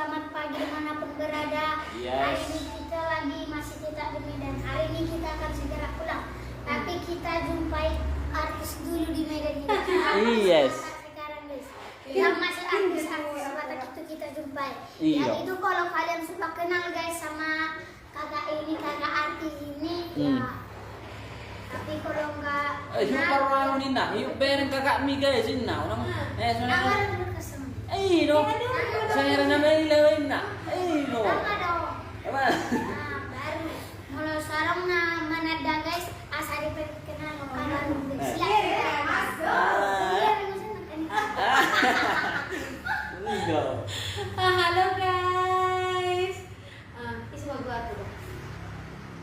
selamat pagi dimanapun berada. Hari ini kita masih tetap di Medan. Hari ini kita akan segera pulang. Tapi kita jumpai artis dulu di Medan ini. Sekarang guys, yang masih artis batak itu kita jumpai. Yang itu kalau kalian sudah kenal guys sama kakak ini, kakak artis ini ya. Tapi kalau enggak baru lalu nih nak, yuk bareng kakak Mi guys ini nak orang. Saya nama ilahin nak. Baru. Kalau sekarang mana ada guys, asal diperkenal orang guys. Halo guys. Isi mau buat dulu.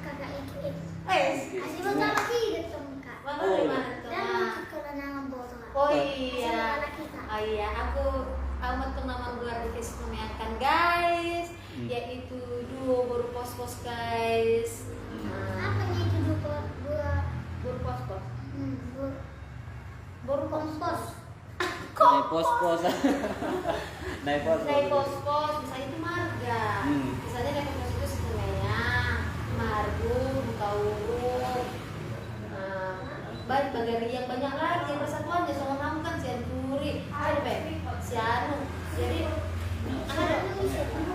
Kakak Iki. Asal mau sama kita kak. Mana di mana tuh? Dan kalau nama botol. Oh iya. Oh iya, aku untuk nama gue Rikis Kumiakan guys, yaitu duo baru pos-pos guys. Apa nih itu duo Baru pos-pos. Baru kompos. Naik pos-pos. Naik pos-pos, misalnya itu marga. Misalnya naik pos itu sebenarnya margo, buka urut. Baik bagari yang banyak lagi persatuannya sama kamu kan si Anturi, si Anu. Jadi ada masih kamu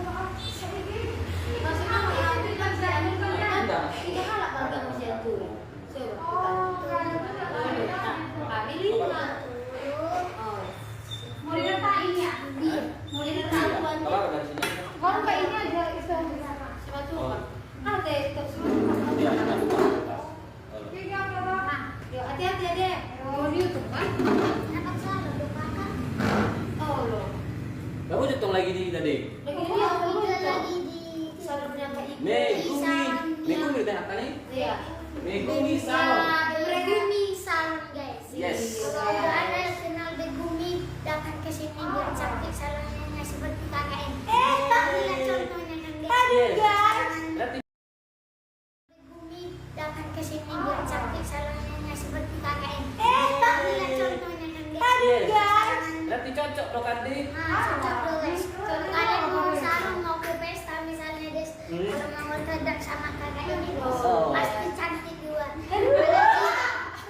yang kan si Anu kan tiga halak marga si Anturi. Kami 5. Mau diratain ya? Mau diratain tuannya? Kalau kayak ini aja istilah sepatu ada itu yuk hati-hati ya deh. Mau di YouTube kan? Dapat salah kakak. Oh loh. Kamu jatuh lagi di tadi. Lagi Oh, dia kita lagi di salonnya Kak Ibu. Megumi kita apa nih? Iya. Megumi salon. Begumi salon guys. Yes. Kalau ada yang kenal Begumi, datang ke sini biar cantik salonnya seperti kakak ini. Lihat contohnya kan guys. Begumi datang ke sini biar cantik salonnya seperti kakak ini. Lihat contohnya kan guys. Nanti cocok dong Kandi. Cocok dong guys. Kalau kalian mau salon mau ke pesta misalnya guys, kalau mau terdak sama kakak ini pasti cantik juga.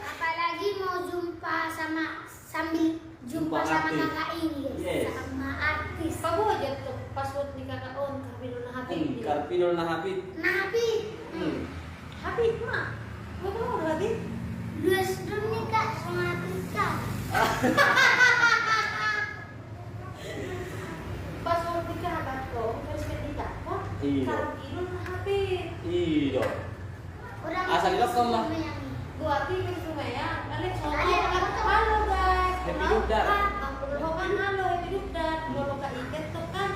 Apalagi mau jumpa sambil jumpa sama kakak ini guys, sama artis. Kamu aja tuh password di kakak on Karpinul Nahapit. Karpinul Nahapit. Habib mah. Gua tahu udah Habib. Dua sebelum nikah sama Tika. Password di kakak tuh harus di kakak. Karpinul Nahapit. Iya. Asal lokal mah. Gua pikir semua ya. Alex halo guys. Happy Dukdat. Kan halo Happy Dukdat. Kalau Kak Iket tuh kan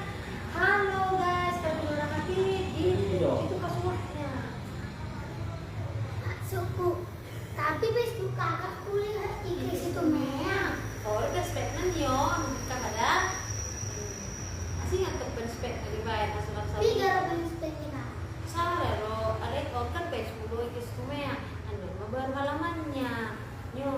halo guys, Karpinul Nahapit. Itu passwordnya. Suku. Tapi besok kakak kuliah di situ Mea. Oh, udah speknya yon, kakak ada. Asing ngantuk ben spek dari baik masuk-masuk. 3 speknya. Salah lo, ada kan page 10 itu semua ya. Anu baru halamannya. Yo.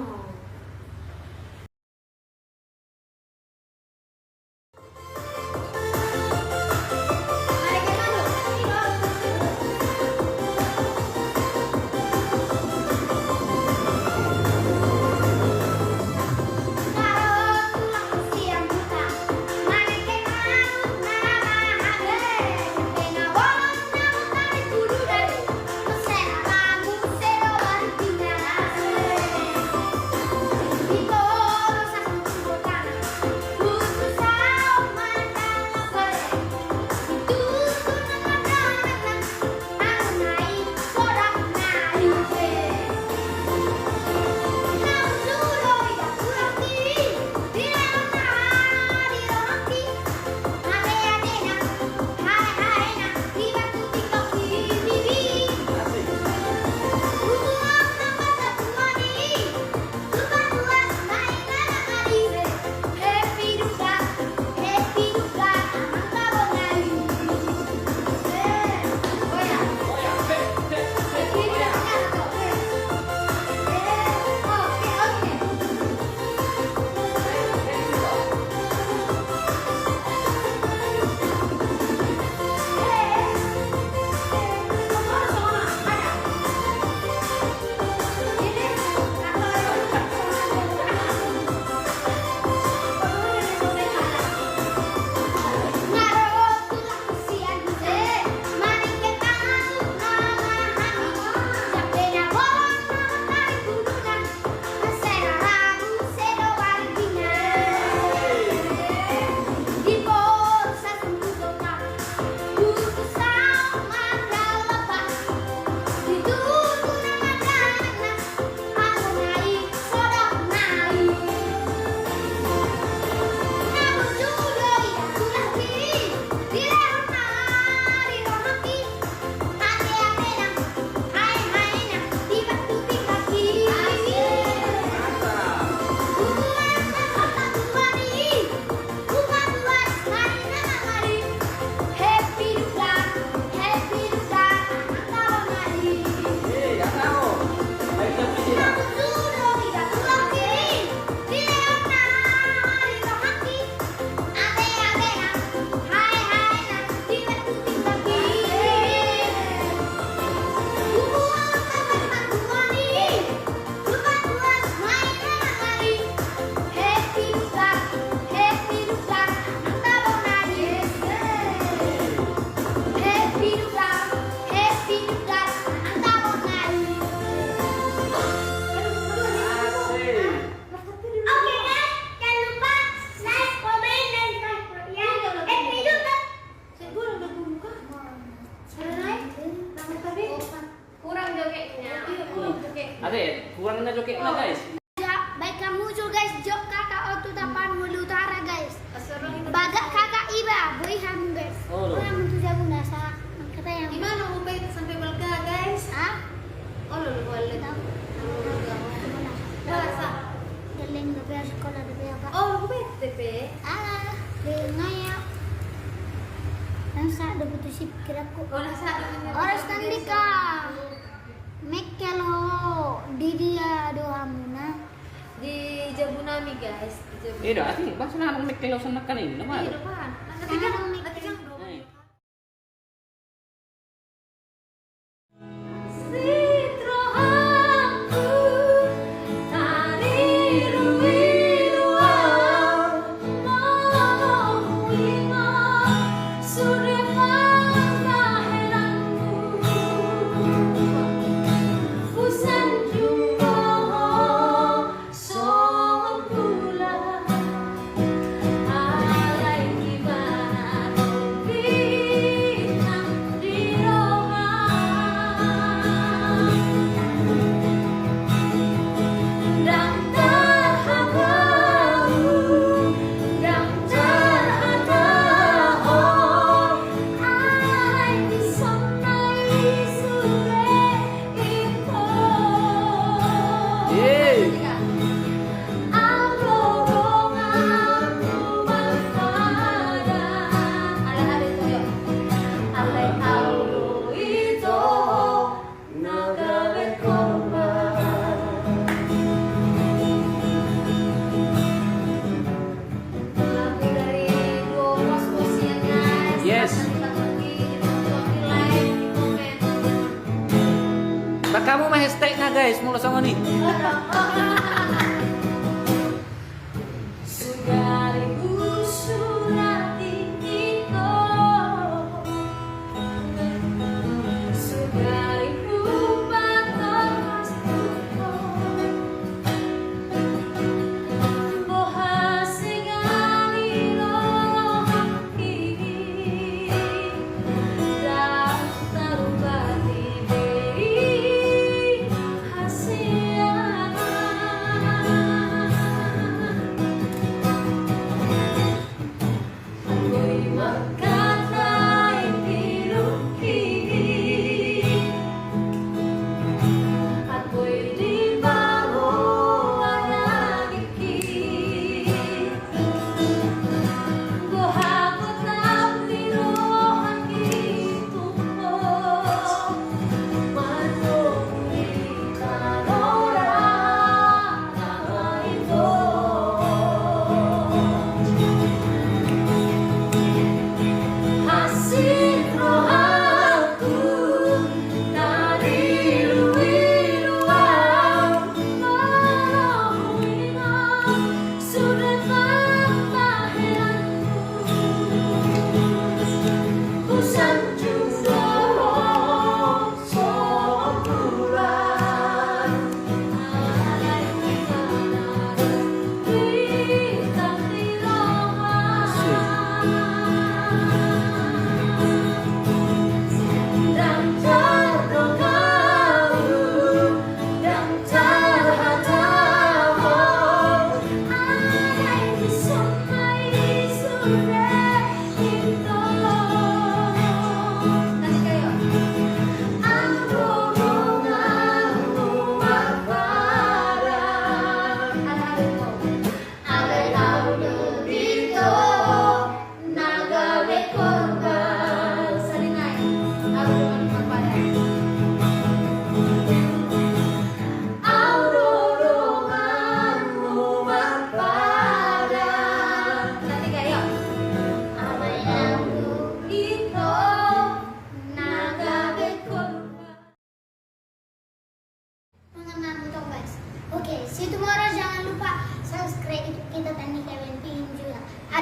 muncul guys, jok kakak waktu Tapanuli Utara guys. Asyarong itu. Bagak kakak Iba, boy hamu guys. Oh, loh. Orang itu jago nasa. Kata yang Gimana mau baik sampai Balga guys? ah? Oh lo boleh. Tahu. Rasa. Galing gabi sekolah gabi apa? Oh lo baik TP. Ah, ngaya. Nasa ada butuh sip kiraku. Oh nasa. Orang standika. Mekelo di dia doamuna. Di Jabunami guys. Di Jabunami. Ida, ati basta na nang mikilo sa nakanin naman. Di depan. Nanti kan dong. Ay. Yes. Bak kamu mah hashtag na guys, mula sama nih.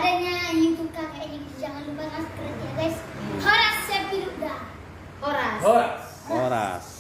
adanya YouTube kakak ini, jangan lupa subscribe ya guys. Horas Sepirudda. Horas. Horas.